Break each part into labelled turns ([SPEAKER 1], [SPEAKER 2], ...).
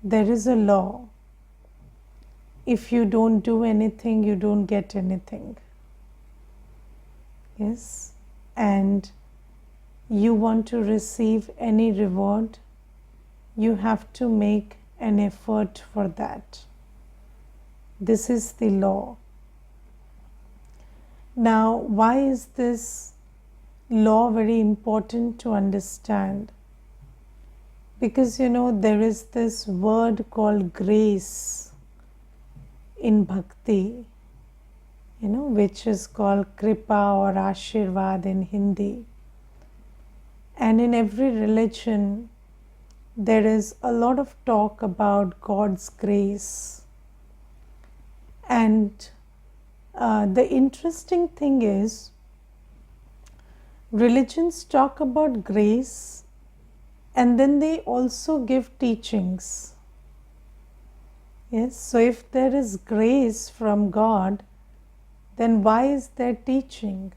[SPEAKER 1] there is a law. If you don't do anything, you don't get anything. Yes, and you want to receive any reward, you have to make an effort for that. This is the law. Now, why is this law very important to understand? Because there is this word called grace in bhakti, which is called kripa or ashirvad in Hindi. And in every religion, there is a lot of talk about God's grace. And the interesting thing is, religions talk about grace and then they also give teachings. Yes, so if there is grace from God, then why is there teaching?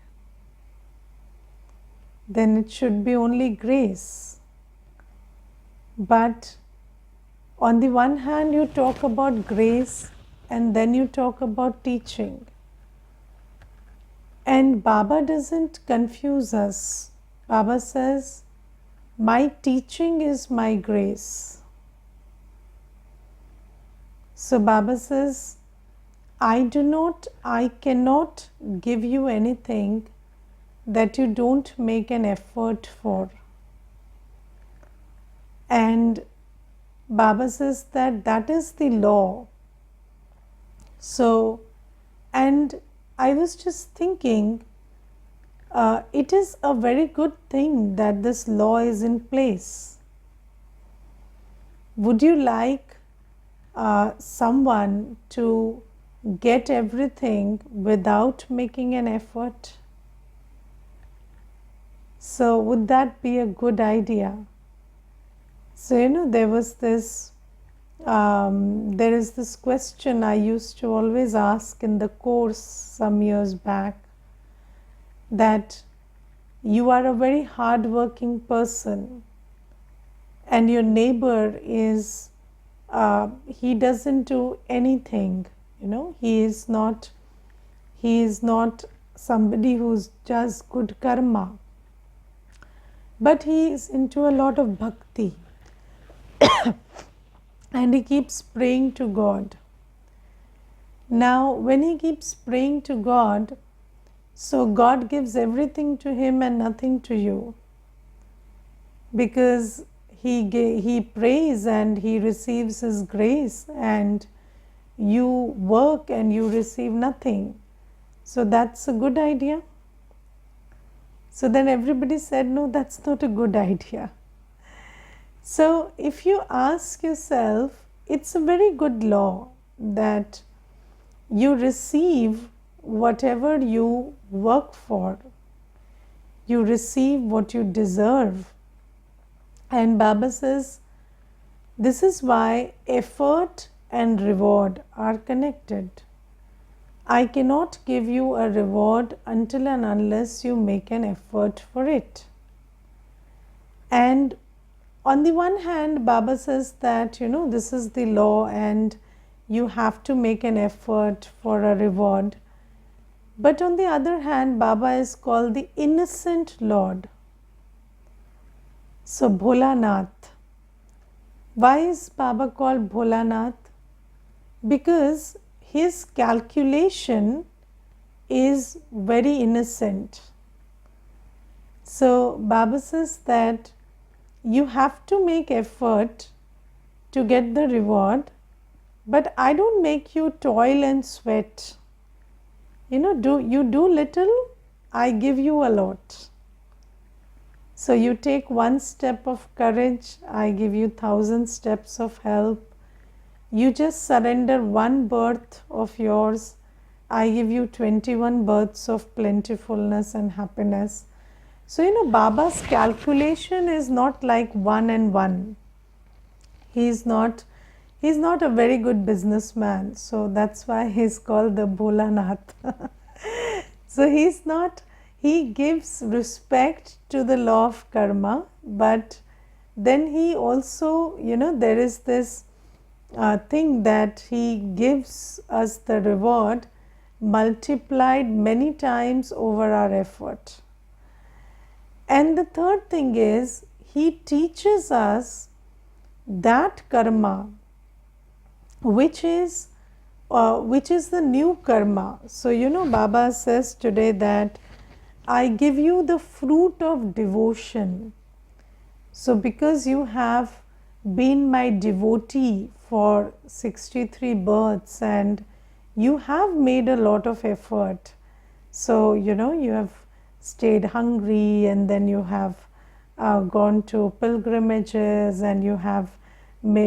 [SPEAKER 1] Then it should be only grace. But on the one hand, you talk about grace and then you talk about teaching. And Baba doesn't confuse us. Baba says, my teaching is my grace. So Baba says, I cannot give you anything that you don't make an effort for. And Baba says that is the law. So, and I was just thinking, it is a very good thing that this law is in place. Would you like someone to get everything without making an effort? So, would that be a good idea? So, there was this, there is this question I used to always ask in the course some years back, that you are a very hard-working person and your neighbor is, he doesn't do anything, he is not somebody who's just good karma, but he is into a lot of bhakti and he keeps praying to God. Now, when he keeps praying to God, so God gives everything to him and nothing to you, because he prays and he receives his grace, and you work and you receive nothing. So that's a good idea. So then everybody said, no, that's not a good idea. So if you ask yourself, it's a very good law that you receive whatever you work for. You receive what you deserve. And Baba says, this is why effort and reward are connected. I cannot give you a reward until and unless you make an effort for it. And on the one hand, Baba says that, this is the law and you have to make an effort for a reward. But on the other hand, Baba is called the innocent Lord. So Bholanath. Why is Baba called Bholanath? Because his calculation is very innocent. So Baba says that you have to make effort to get the reward, but I don't make you toil and sweat. You do little, I give you a lot. So you take one step of courage, I give you 1,000 steps of help. You just surrender one birth of yours, I give you 21 births of plentifulness and happiness. So, Baba's calculation is not like 1 and 1. He's not a very good businessman. So, that's why he's called the Bholanath. So, he gives respect to the law of karma, but then he also, there is this thing that He gives us the reward multiplied many times over our effort. And the third thing is, He teaches us that karma which is the new karma. So, Baba says today that I give you the fruit of devotion. So, because you have been my devotee for 63 births and you have made a lot of effort. So, you have stayed hungry and then you have gone to pilgrimages and you have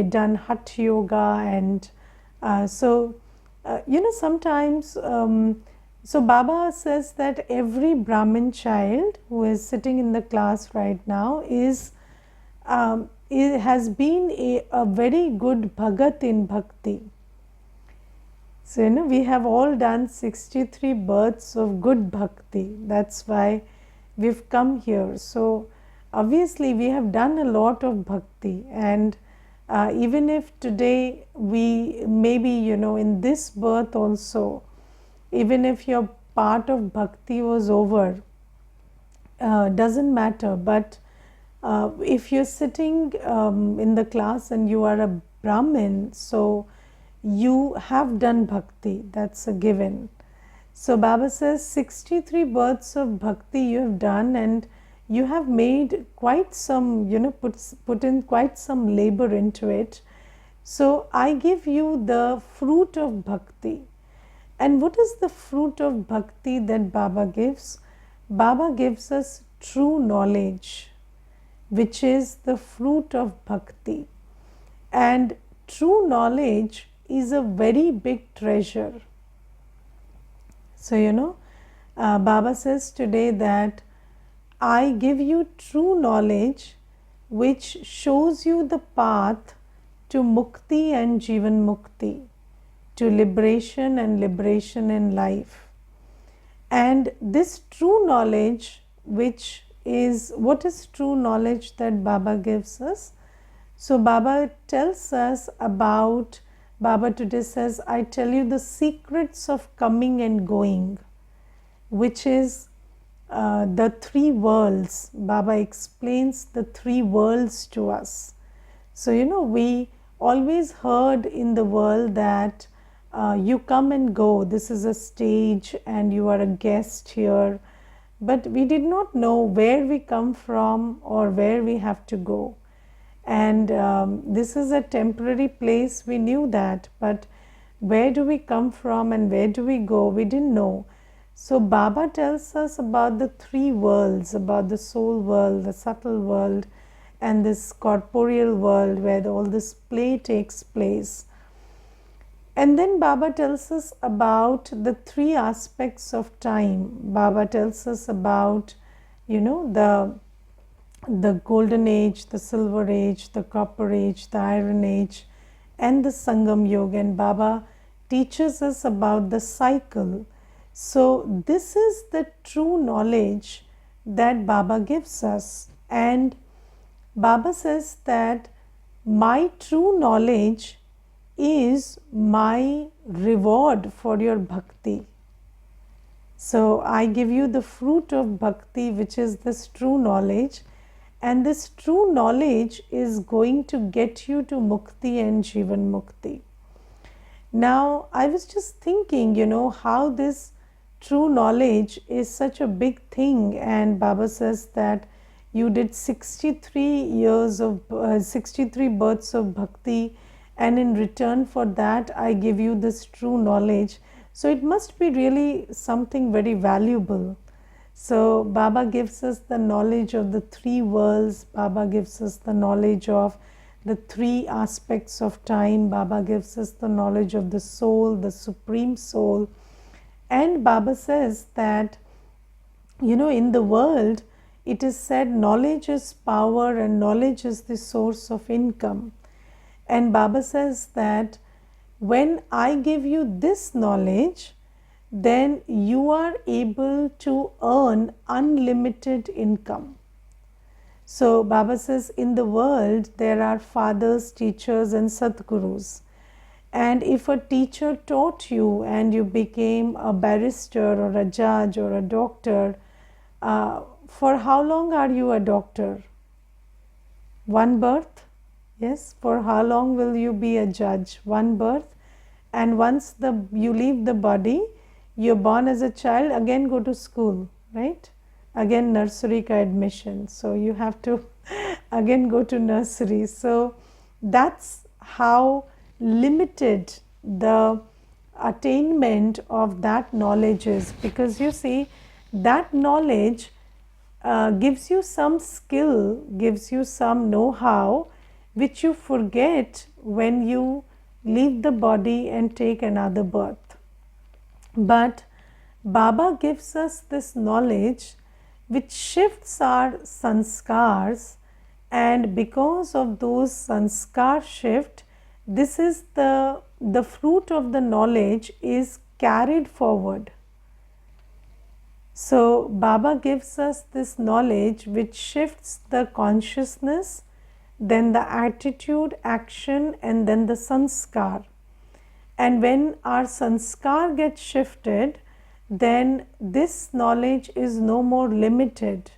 [SPEAKER 1] done Hatha yoga and sometimes so Baba says that every Brahmin child who is sitting in the class right now has been a very good bhagat in bhakti. So, we have all done 63 births of good bhakti. That's why we've come here. So, obviously, we have done a lot of bhakti. And even if today we maybe, in this birth also, even if your part of bhakti was over, doesn't matter. But if you're sitting in the class and you are a Brahmin, so you have done bhakti, that's a given. So Baba says 63 births of bhakti you have done and you have made quite some, put in quite some labor into it. So I give you the fruit of bhakti. And what is the fruit of bhakti that Baba gives? Baba gives us true knowledge, which is the fruit of bhakti. And true knowledge is a very big treasure. So, Baba says today that I give you true knowledge which shows you the path to mukti and jivan mukti, to liberation and liberation in life. And this true knowledge, which is, what is true knowledge that Baba gives us? So Baba tells us about, Baba today says, I tell you the secrets of coming and going, which is the three worlds. Baba explains the three worlds to us. So, we always heard in the world that you come and go, this is a stage and you are a guest here. But we did not know where we come from or where we have to go. And this is a temporary place, we knew that, but where do we come from and where do we go, we didn't know. So Baba tells us about the three worlds, about the soul world, the subtle world, and this corporeal world where all this play takes place. And then Baba tells us about the three aspects of time. Baba tells us about, the golden age, the silver age, the copper age, the iron age, and the Sangam Yoga. And Baba teaches us about the cycle. So this is the true knowledge that Baba gives us. And Baba says that my true knowledge is my reward for your bhakti. So I give you the fruit of bhakti, which is this true knowledge. And this true knowledge is going to get you to mukti and jivan mukti. Now, I was just thinking, how this true knowledge is such a big thing. And Baba says that you did 63 births of bhakti. And in return for that, I give you this true knowledge. So it must be really something very valuable. So Baba gives us the knowledge of the three worlds. Baba gives us the knowledge of the three aspects of time. Baba gives us the knowledge of the soul, the supreme soul. And Baba says that, in the world, it is said knowledge is power and knowledge is the source of income. And Baba says that when I give you this knowledge, then you are able to earn unlimited income. So Baba says in the world there are fathers, teachers and sadgurus. And if a teacher taught you and you became a barrister or a judge or a doctor, for how long are you a doctor? One birth? Yes. For how long will you be a judge? One birth. And once you leave the body, you're born as a child, again go to school, right? Again nursery ka admission. So you have to again go to nursery. So that's how limited the attainment of that knowledge is, because you see, that knowledge gives you some skill, gives you some know-how, which you forget when you leave the body and take another birth. But Baba gives us this knowledge which shifts our sanskars, and because of those sanskar shift, this is the fruit of the knowledge is carried forward. So Baba gives us this knowledge which shifts the consciousness, then the attitude, action, and then the sanskar. And when our sanskar gets shifted, then this knowledge is no more limited.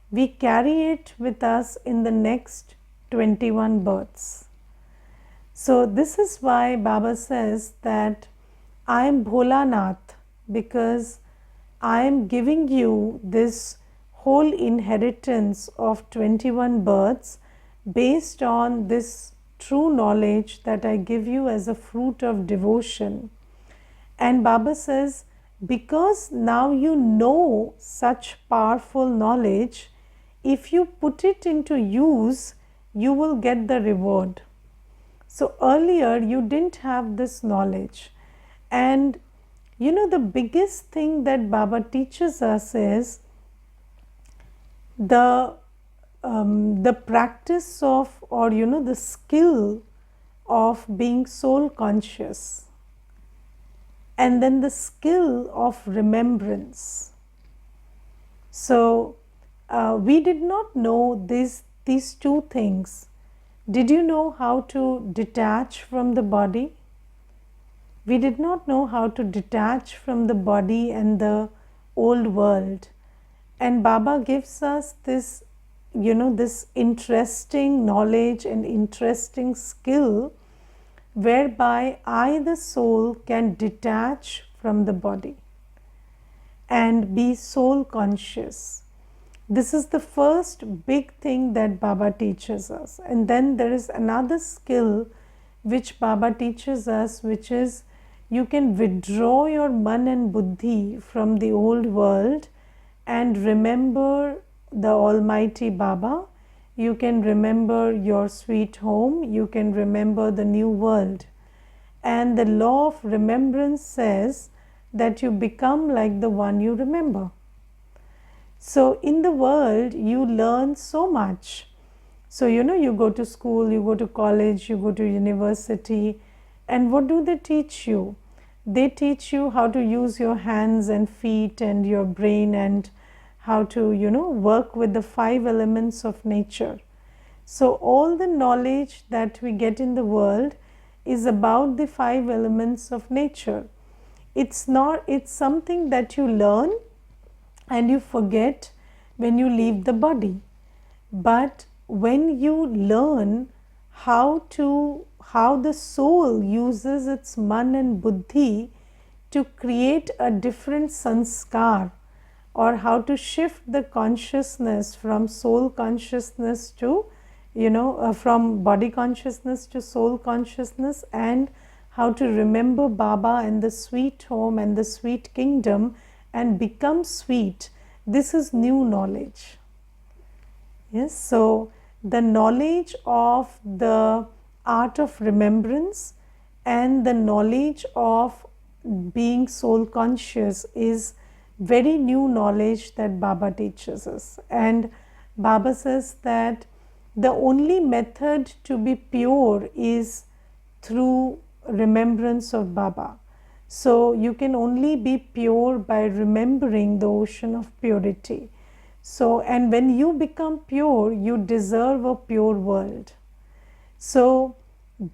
[SPEAKER 1] We carry it with us in the next 21 births. So this is why Baba says that I am Bholanath, because I am giving you this whole inheritance of 21 births based on this true knowledge that I give you as a fruit of devotion. And Baba says, because now you know such powerful knowledge, if you put it into use, you will get the reward. So earlier you didn't have this knowledge. And you know, the biggest thing that Baba teaches us is the practice of, or you know, the skill of being soul conscious, and then the skill of remembrance. So we did not know these two things. Did you know how to detach from the body? We did not know how to detach from the body and the old world. And Baba gives us this, you know, this interesting knowledge and interesting skill whereby I, the soul, can detach from the body and be soul conscious. This is the first big thing that Baba teaches us. And then there is another skill which Baba teaches us, which is you can withdraw your man and buddhi from the old world and remember the Almighty Baba. You can remember your sweet home, you can remember the new world. And the law of remembrance says that you become like the one you remember. So in the world you learn so much. So you know, you go to school, you go to college, you go to university, and what do they teach you? They teach you how to use your hands and feet and your brain, and how to, you know, work with the 5 elements of nature. So all the knowledge that we get in the world is about the 5 elements of nature. It's something that you learn and you forget when you leave the body. But when you learn how the soul uses its man and buddhi to create a different sanskar, or how to shift the consciousness from soul consciousness to, you know, from body consciousness to soul consciousness, and how to remember Baba and the sweet home and the sweet kingdom and become sweet. This is new knowledge. Yes, so the knowledge of the art of remembrance and the knowledge of being soul conscious is very new knowledge that Baba teaches us. And Baba says that the only method to be pure is through remembrance of Baba. So you can only be pure by remembering the ocean of purity. So, and when you become pure, you deserve a pure world. So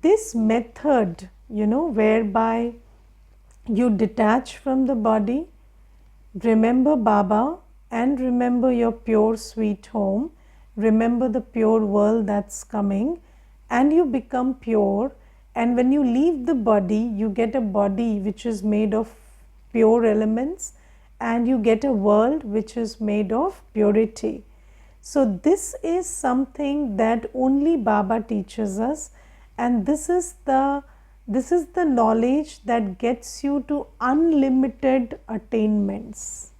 [SPEAKER 1] this method whereby you detach from the body, remember Baba, and remember your pure sweet home, remember the pure world that's coming, and you become pure. And when you leave the body, you get a body which is made of pure elements, and you get a world which is made of purity. So this is something that only Baba teaches us, and this is the knowledge that gets you to unlimited attainments.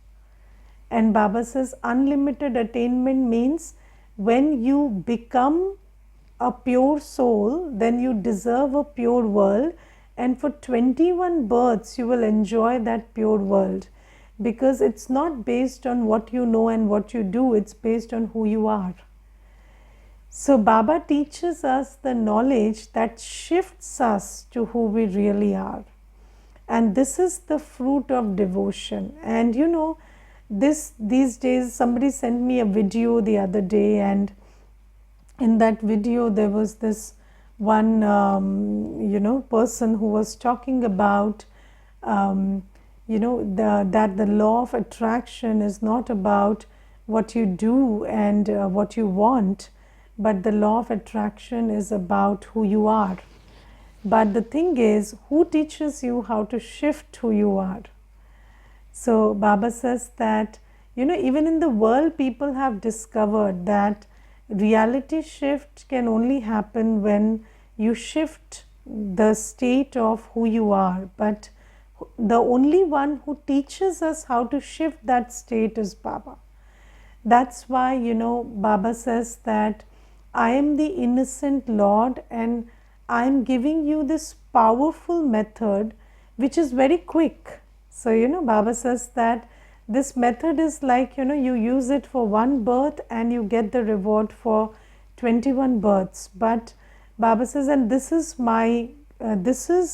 [SPEAKER 1] And Baba says unlimited attainment means when you become a pure soul, then you deserve a pure world, and for 21 births you will enjoy that pure world, because it's not based on what you know and what you do, it's based on who you are. So Baba teaches us the knowledge that shifts us to who we really are, and this is the fruit of devotion. And these days somebody sent me a video the other day, and in that video there was this one person who was talking about that the law of attraction is not about what you do and what you want, but the law of attraction is about who you are. But the thing is, who teaches you how to shift who you are? So Baba says that even in the world people have discovered that reality shift can only happen when you shift the state of who you are, but the only one who teaches us how to shift that state is Baba. That's why Baba says that I am the innocent Lord, and I am giving you this powerful method which is very quick. So Baba says that this method is like you use it for one birth and you get the reward for 21 births. But Baba says, and this is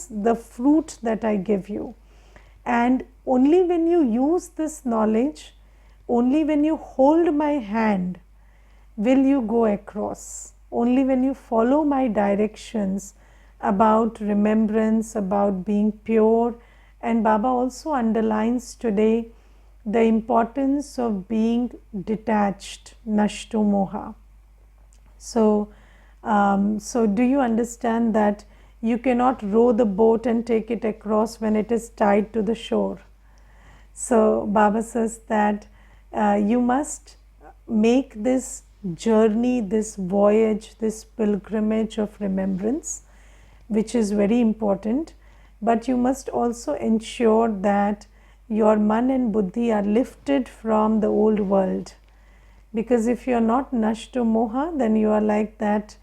[SPEAKER 1] the fruit that I give you, and only when you use this knowledge, only when you hold my hand will you go across, only when you follow my directions about remembrance, about being pure. And Baba also underlines today the importance of being detached, nashto moha. So do you understand that you cannot row the boat and take it across when it is tied to the shore? So Baba says that you must make this journey, this voyage, this pilgrimage of remembrance, which is very important, but you must also ensure that your man and buddhi are lifted from the old world. Because if you are not nashto moha, then you are like that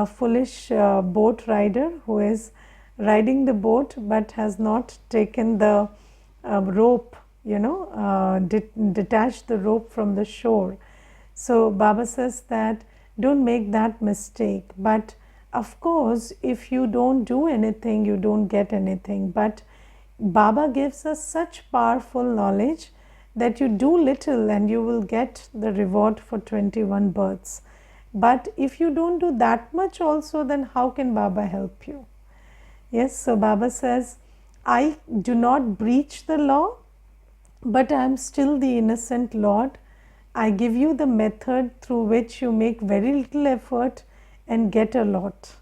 [SPEAKER 1] foolish boat rider who is riding the boat but has not taken the rope, detached the rope from the shore. So Baba says that don't make that mistake. But of course, if you don't do anything, you don't get anything. But Baba gives us such powerful knowledge that you do little and you will get the reward for 21 births. But if you don't do that much also, then how can Baba help you? Yes, so Baba says, I do not breach the law, but I am still the innocent Lord. I give you the method through which you make very little effort and get a lot.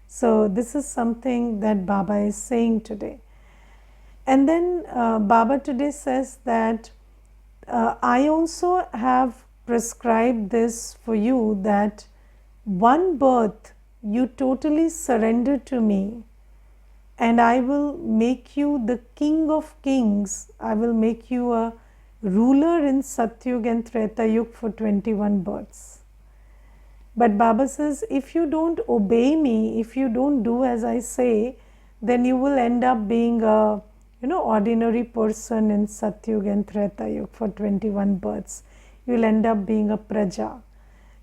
[SPEAKER 1] So this is something that Baba is saying today. And then Baba today says that I also have prescribed this for you, that one birth you totally surrender to me, and I will make you the king of kings. I will make you a ruler in Satyug and Treta Yug for 21 births. But Baba says, if you don't obey me, if you don't do as I say, then you will end up being a ordinary person in Satyug and Treta Yug for 21 births. You will end up being a praja.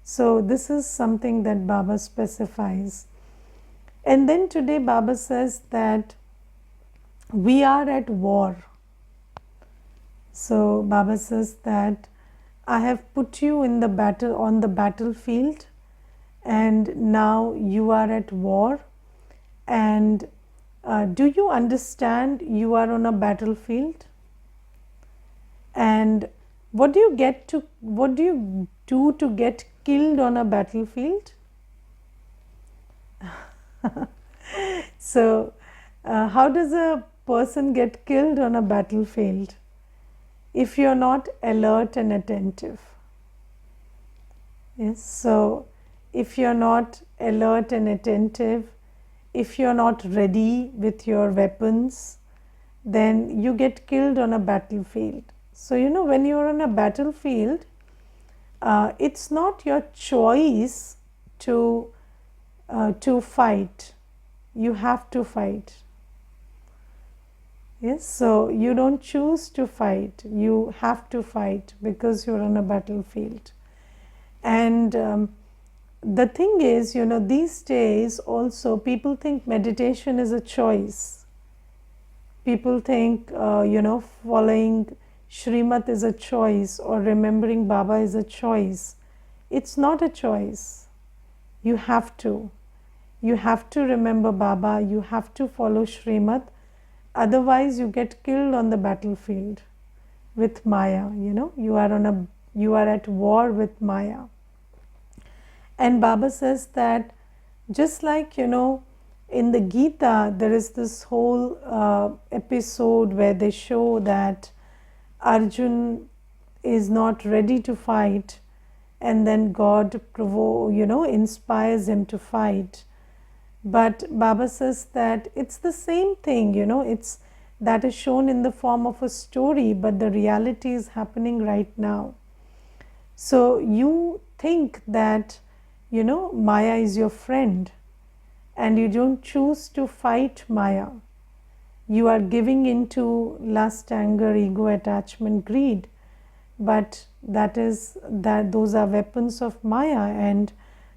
[SPEAKER 1] So this is something that Baba specifies. And then today Baba says that we are at war. So Baba says that I have put you in the battle, on the battlefield, and now you are at war, and Do you understand you are on a battlefield? And what do you do to get killed on a battlefield? So, how does a person get killed on a battlefield? If you're not alert and attentive. Yes, so if you're not alert and attentive, if you're not ready with your weapons, then you get killed on a battlefield. So, when you're on a battlefield, it's not your choice to fight. You have to fight. Yes, so you don't choose to fight. You have to fight because you're on a battlefield. And the thing is, these days also people think meditation is a choice. People think, following Srimad is a choice or remembering Baba is a choice. It's not a choice. You have to. You have to remember Baba. You have to follow Srimad. Otherwise, you get killed on the battlefield with Maya. You are at war with Maya. And Baba says that just like, in the Gita, there is this whole episode where they show that Arjun is not ready to fight, and then God inspires him to fight. But Baba says that it's the same thing, it's that is shown in the form of a story, but the reality is happening right now. So you think that, Maya is your friend, and you don't choose to fight Maya. You are giving into lust, anger, ego, attachment, greed, but those are weapons of Maya, and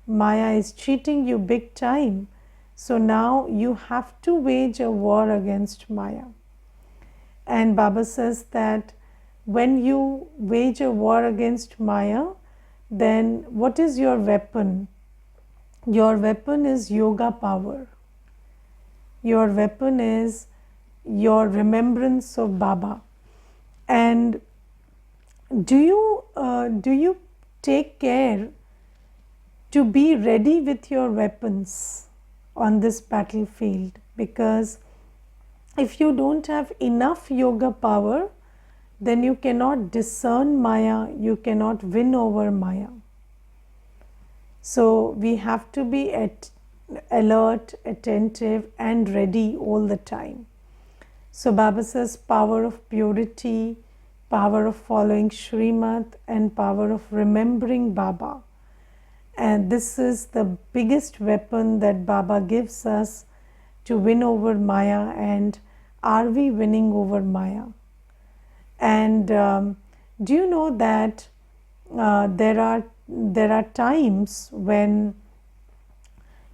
[SPEAKER 1] Maya is cheating you big time. So now you have to wage a war against Maya. And Baba says that when you wage a war against Maya, then what is your weapon? Your weapon is yoga power. Your weapon is your remembrance of Baba. And do you take care to be ready with your weapons on this battlefield? Because if you don't have enough yoga power, then you cannot discern Maya, you cannot win over Maya. So we have to be alert, attentive, and ready all the time. So Baba says power of purity, power of following Srimad, and power of remembering Baba. And this is the biggest weapon that Baba gives us to win over Maya. And are we winning over Maya? And do you know that there are times when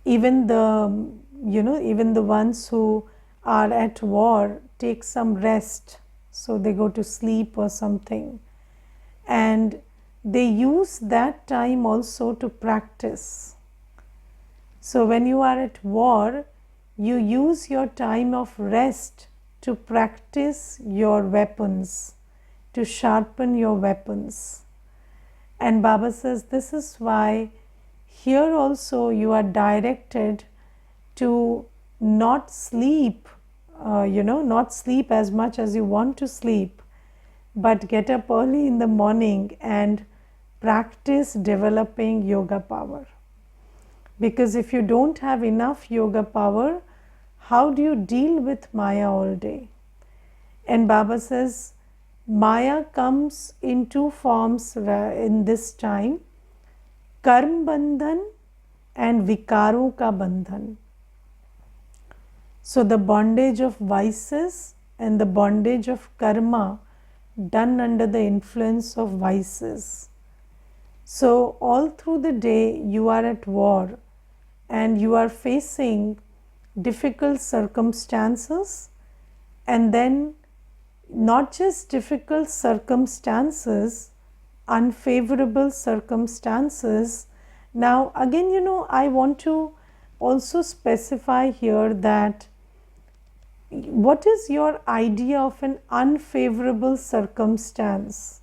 [SPEAKER 1] even the ones who are at war take some rest, so they go to sleep or something, and they use that time also to practice. So when you are at war, you use your time of rest to practice your weapons, to sharpen your weapons. And Baba says this is why here also you are directed to not sleep, not sleep as much as you want to sleep, but get up early in the morning and practice developing yoga power. Because if you don't have enough yoga power, how do you deal with Maya all day? And Baba says Maya comes in two forms in this time: Karm Bandhan and Vikaro ka Bandhan. So the bondage of vices and the bondage of karma done under the influence of vices. So all through the day you are at war and you are facing difficult circumstances, and then not just difficult circumstances, unfavorable circumstances. Now again, I want to also specify here that what is your idea of an unfavorable circumstance?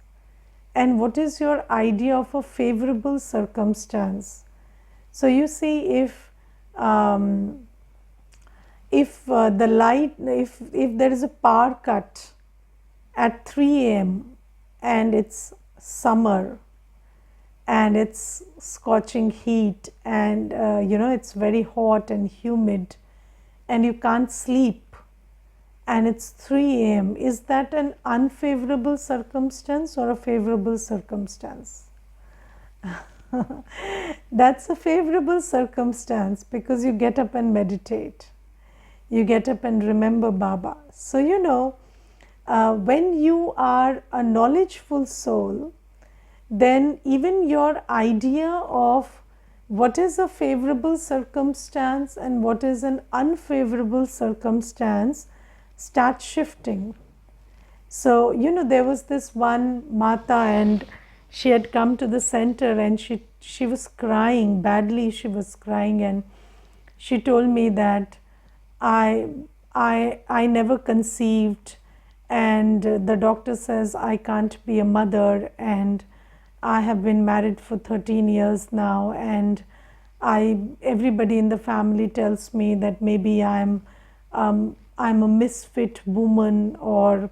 [SPEAKER 1] And what is your idea of a favorable circumstance? So you see, um, if the light, if there is a power cut at 3 a.m. and it's summer and it's scorching heat and it's very hot and humid and you can't sleep and it's 3 a.m., is that an unfavorable circumstance or a favorable circumstance? That's a favorable circumstance because you get up and meditate. You get up and remember Baba. So, when you are a knowledgeful soul, then even your idea of what is a favorable circumstance and what is an unfavorable circumstance starts shifting. So, there was this one Mata and she had come to the center and she was crying badly. She was crying and she told me that I never conceived and the doctor says I can't be a mother and I have been married for 13 years now and everybody in the family tells me that maybe I'm a misfit woman or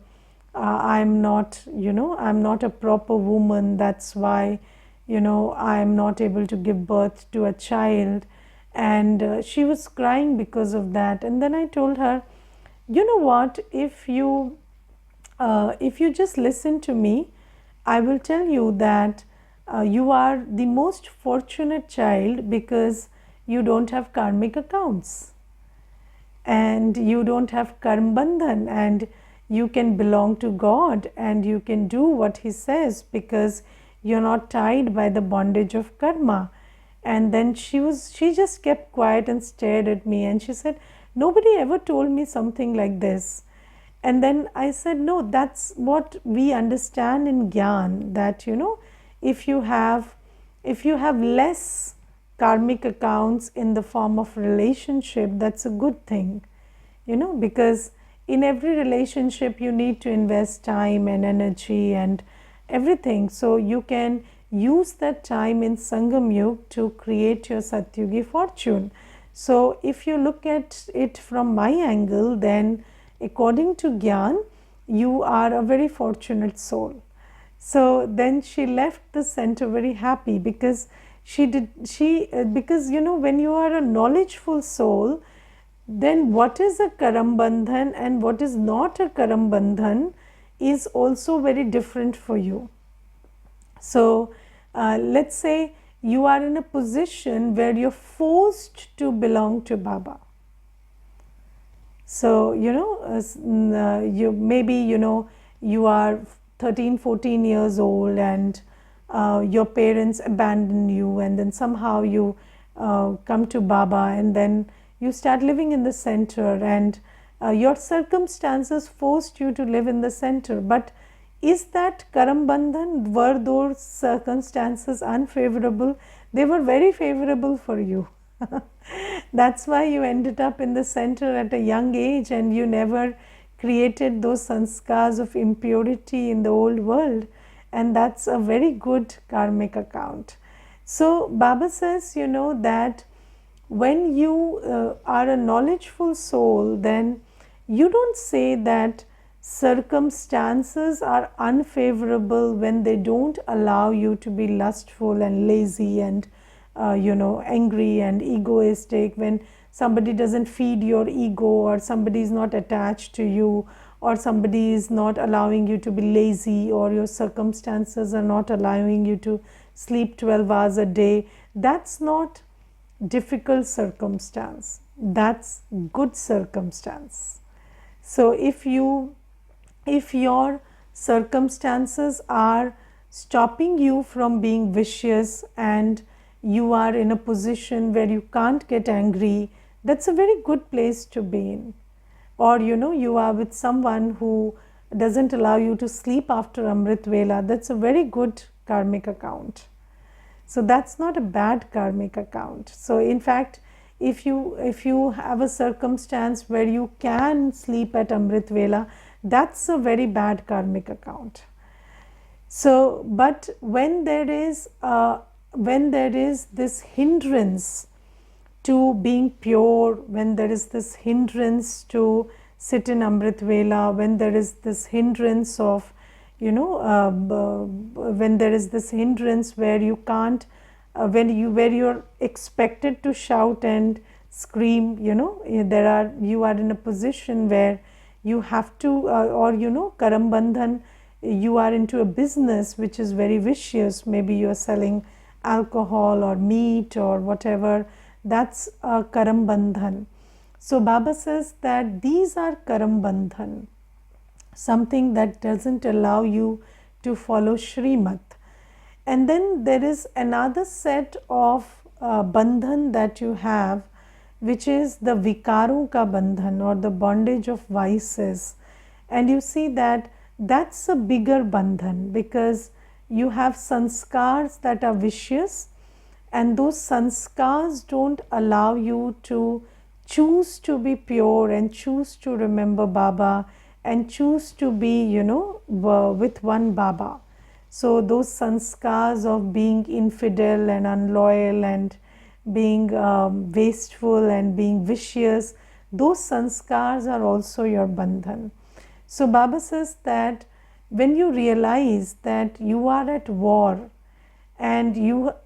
[SPEAKER 1] I'm not a proper woman. That's why, I'm not able to give birth to a child. And she was crying because of that. And then I told her, you know what, if you just listen to me, I will tell you that you are the most fortunate child because you don't have karmic accounts and you don't have karma bandhan and you can belong to God and you can do what He says because you're not tied by the bondage of karma. And then she just kept quiet and stared at me and she said, nobody ever told me something like this. And then I said, no, that's what we understand in Gyan, that if you have less karmic accounts in the form of relationship, that's a good thing, because in every relationship you need to invest time and energy and everything. So you can use that time in Sangam Yug to create your Satyugi fortune. So if you look at it from my angle, then according to Gyan, you are a very fortunate soul. So then she left the center very happy because because when you are a knowledgeful soul, then what is a karam bandhan and what is not a karam bandhan is also very different for you. So let's say you are in a position where you're forced to belong to Baba. So, you maybe, you are 13, 14 years old and your parents abandon you and then somehow you come to Baba and then you start living in the center and your circumstances forced you to live in the center. But is that Karam Bandhan? Were those circumstances unfavorable? They were very favorable for you. That's why you ended up in the center at a young age and you never created those sanskars of impurity in the old world. And that's a very good karmic account. So Baba says, that when you are a knowledgeful soul, then you don't say that circumstances are unfavorable when they don't allow you to be lustful and lazy and angry and egoistic, when somebody doesn't feed your ego or somebody is not attached to you or somebody is not allowing you to be lazy or your circumstances are not allowing you to sleep 12 hours a day. That's not difficult circumstance, that's good circumstance. So if your circumstances are stopping you from being vicious and you are in a position where you can't get angry, that's a very good place to be in. Or you are with someone who doesn't allow you to sleep after Amrit Vela, that's a very good karmic account. So that's not a bad karmic account. So in fact, if you have a circumstance where you can sleep at Amrit Vela, that's a very bad karmic account. So, but when there is this hindrance to being pure, when there is this hindrance to sit in Amrit Vela, when there is this hindrance of, when there is this hindrance where you can't, where you're expected to shout and scream, you are in a position where you have to, or Karam Bandhan, you are into a business which is very vicious, maybe you are selling alcohol or meat or whatever, that's a Karam Bandhan. So Baba says that these are Karam Bandhan, something that doesn't allow you to follow Shrimat. And then there is another set of bandhan that you have, which is the Vikaron ka bandhan, or the bondage of vices. And you see that that's a bigger bandhan, because you have sanskars that are vicious, and those sanskars don't allow you to choose to be pure and choose to remember Baba and choose to be, with one Baba. So those sanskars of being infidel and unloyal and being wasteful and being vicious, those sanskars are also your bandhan. So Baba says that when you realize that you are at war and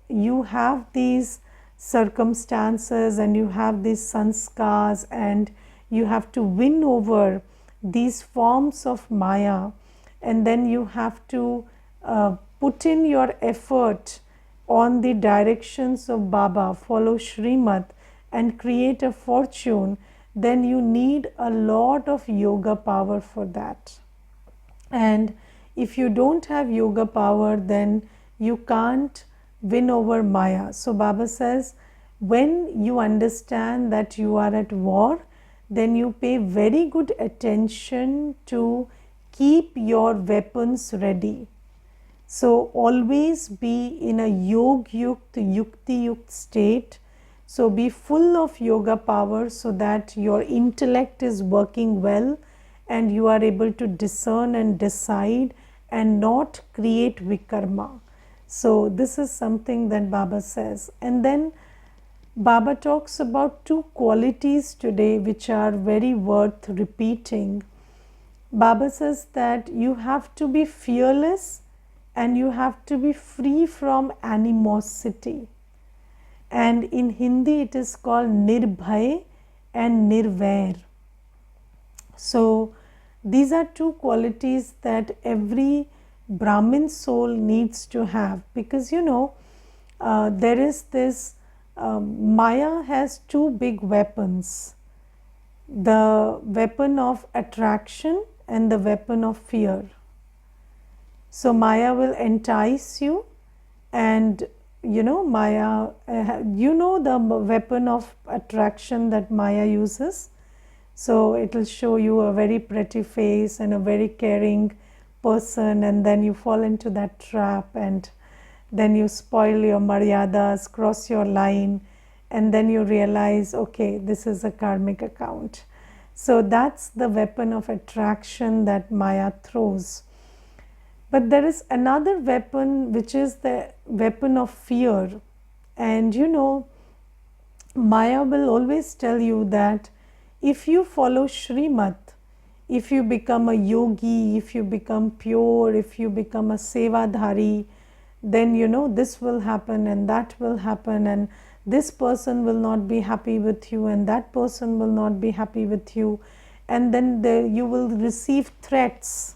[SPEAKER 1] you have these circumstances and you have these sanskars and you have to win over these forms of Maya, and then you have to put in your effort on the directions of Baba, follow Shrimat and create a fortune, then you need a lot of yoga power for that. And if you don't have yoga power, then you can't win over Maya. So Baba says, when you understand that you are at war, then you pay very good attention to keep your weapons ready. So always be in a yog-yukt, yukti-yukt state. So be full of yoga power so that your intellect is working well and you are able to discern and decide and not create vikarma. So this is something that Baba says. And then Baba talks about two qualities today which are very worth repeating. Baba says that you have to be fearless and you have to be free from animosity. And in Hindi it is called Nirbhay and Nirvair. So these are two qualities that every Brahmin soul needs to have, because there is this Maya has two big weapons, the weapon of attraction and the weapon of fear. So Maya will entice you, and Maya, the weapon of attraction that Maya uses. So it will show you a very pretty face and a very caring person, and then you fall into that trap, and then you spoil your maryadas, cross your line, and then you realize, okay, this is a karmic account. So that's the weapon of attraction that Maya throws. But there is another weapon which is the weapon of fear. And Maya will always tell you that if you follow Shrimat, if you become a yogi, if you become pure, if you become a sevadhari, then this will happen and that will happen, and this person will not be happy with you and that person will not be happy with you, and then you will receive threats.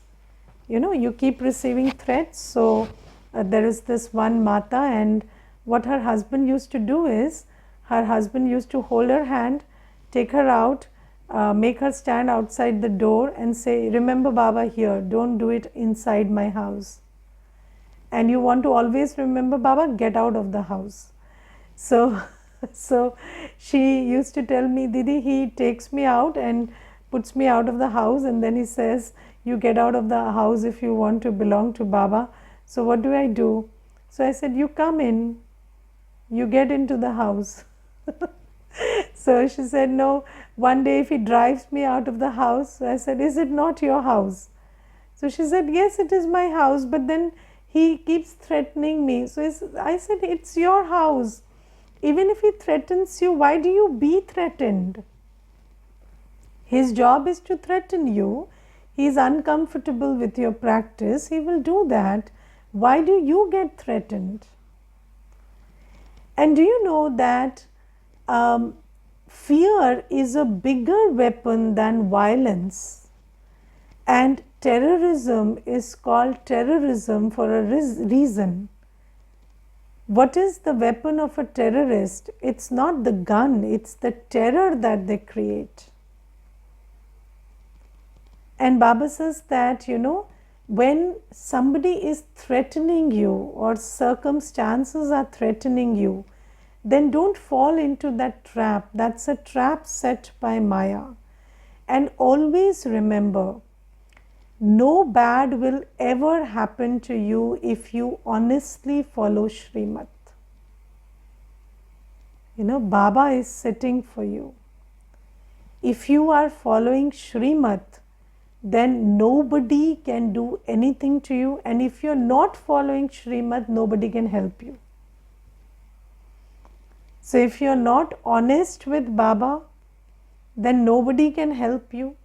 [SPEAKER 1] You keep receiving threats. So there is this one Mata, and what her husband used to do is, her husband used to hold her hand, take her out, make her stand outside the door and say, remember Baba here, don't do it inside my house. And you want to always remember Baba, get out of the house. So she used to tell me, Didi, he takes me out and puts me out of the house, and then he says, you get out of the house if you want to belong to Baba. So what do? So I said, you come in, you get into the house. So she said, no, one day if he drives me out of the house, I said, is it not your house? So she said, yes, it is my house, but then he keeps threatening me. So I said, it's your house. Even if he threatens you, why do you be threatened? His job is to threaten you. He is uncomfortable with your practice. He will do that. Why do you get threatened? And do you know that fear is a bigger weapon than violence? And terrorism is called terrorism for a reason. What is the weapon of a terrorist? It's not the gun, it's the terror that they create. And Baba says that, when somebody is threatening you or circumstances are threatening you, then don't fall into that trap. That's a trap set by Maya. And always remember, no bad will ever happen to you if you honestly follow Srimat. Baba is sitting for you. If you are following Srimat, then nobody can do anything to you. And if you're not following Srimat, nobody can help you. So if you're not honest with Baba, then nobody can help you.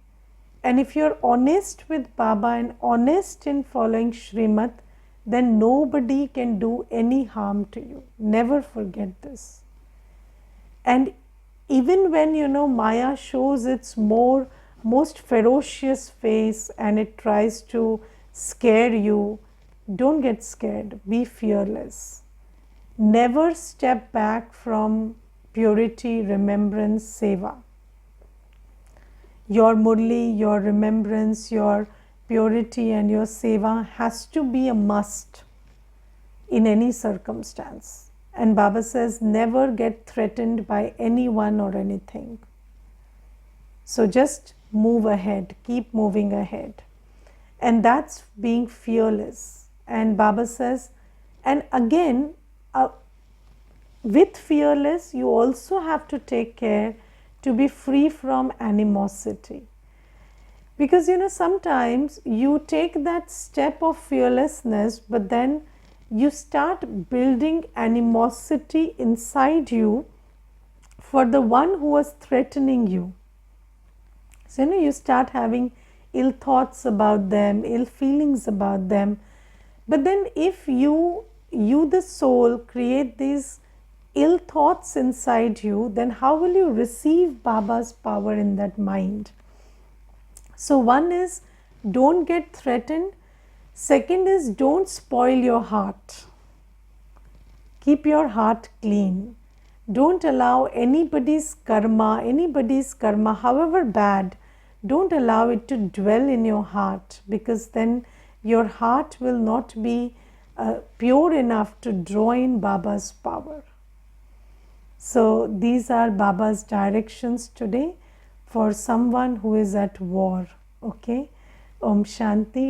[SPEAKER 1] And if you're honest with Baba and honest in following Srimat, then nobody can do any harm to you. Never forget this. And even when, Maya shows its most ferocious face and it tries to scare you, don't get scared. Be fearless. Never step back from purity, remembrance, seva. Your murli, your remembrance, your purity and your seva has to be a must in any circumstance. And Baba says, never get threatened by anyone or anything. So just move ahead, keep moving ahead. And that's being fearless. And Baba says, and again, with fearless, you also have to take care to be free from animosity. Because sometimes you take that step of fearlessness, but then you start building animosity inside you for the one who was threatening you. So you start having ill thoughts about them, ill feelings about them. But then if you the soul, create these ill thoughts inside you, then how will you receive Baba's power in that mind? So one is, don't get threatened. Second is, don't spoil your heart. Keep your heart clean. Don't allow anybody's karma, however bad, don't allow it to dwell in your heart, because then your heart will not be pure enough to draw in Baba's power. So these are Baba's directions today for someone who is at war. Okay. Om Shanti.